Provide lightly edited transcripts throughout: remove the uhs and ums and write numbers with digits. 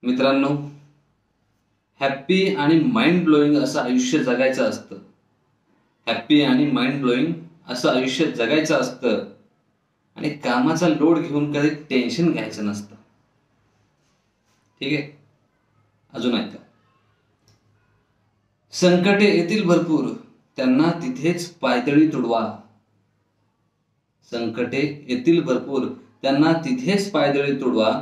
मित्रांनो, हॅप्पी आणि mind blowing असं आयुष्य जगायचं असतं. हॅप्पी आणि माइंड ब्लोईंग असं आयुष्य जगायचं असतं आणि कामाचा लोड घेऊन कधी टेन्शन घ्यायचं नसतं. ठीक आहे, अजून ऐका. संकटे येतील भरपूर, त्यांना तिथेच पायदळी तुडवा. संकटे येतील भरपूर, त्यांना तिथेच पायदळी तुडवा.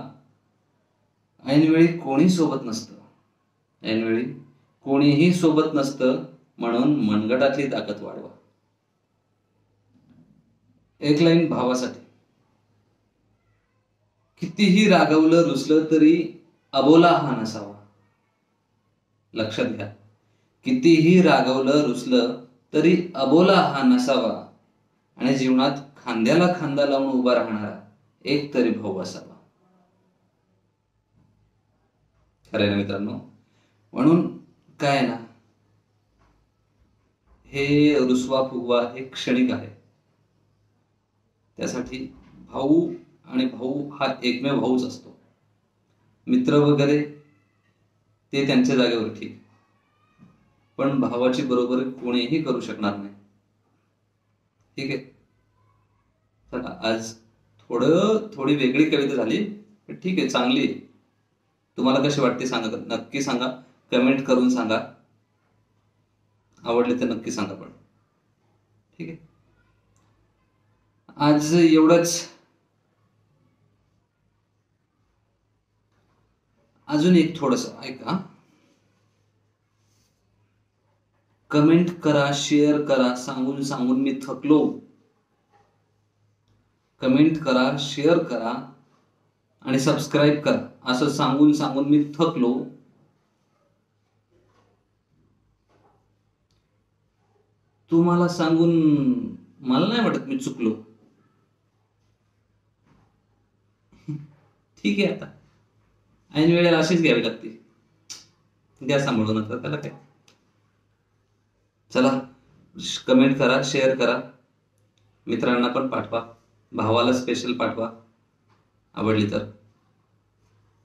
ऐनवेळी कोणी सोबत नसतं, ऐनवेळी कोणीही सोबत नसतं, म्हणून मनगटातली ताकद वाढवा. एक लाईन भावासाठी. कितीही रागवलं रुसलं तरी अबोला हा नसावा. लक्षात घ्या, कितीही रागवलं रुसलं तरी अबोला हा नसावा आणि जीवनात खांद्याला खांदा लावून उभा राहणारा एक तरी भाऊ असावा. खरं ना मित्रांनो, म्हणून काय ना, हे रुसवा फुगवा हे क्षणिक आहे. त्यासाठी भाऊ आणि भाऊ हा एकमेव भाऊच असतो. मित्र वगैरे ते त्यांच्या जागेवर ठीक, पण भावाची बरोबरी कोणीही करू शकणार नाही. ठीक आहे, चला आज थोडी वेगळी कविता झाली, ठीक आहे, चांगली आहे. तुम्हाला कशी वाटते सांगा, नक्की सांगा, कमेंट करून सांगा. आवडले तर नक्की सांगा. पण ठीक आहे, आज एवढंच. अजून एक थोडस ऐका. कमेंट करा, शेअर करा, सांगून सांगून मी थकलो. कमेंट करा, शेअर करा आणि सबस्क्राईब करा, असं सांगून सांगून मी थकलो. तुम्हाला सांगून मला नाही वाटत मी चुकलो. ठीक आहे, आता ऐन वेळेला अशीच घ्यावी लागते. द्या सांभाळून, नंतर त्याला काय. चला, कमेंट करा, शेअर करा, मित्रांना पण पाठवा, भावाला स्पेशल पाठवा आवडली तर.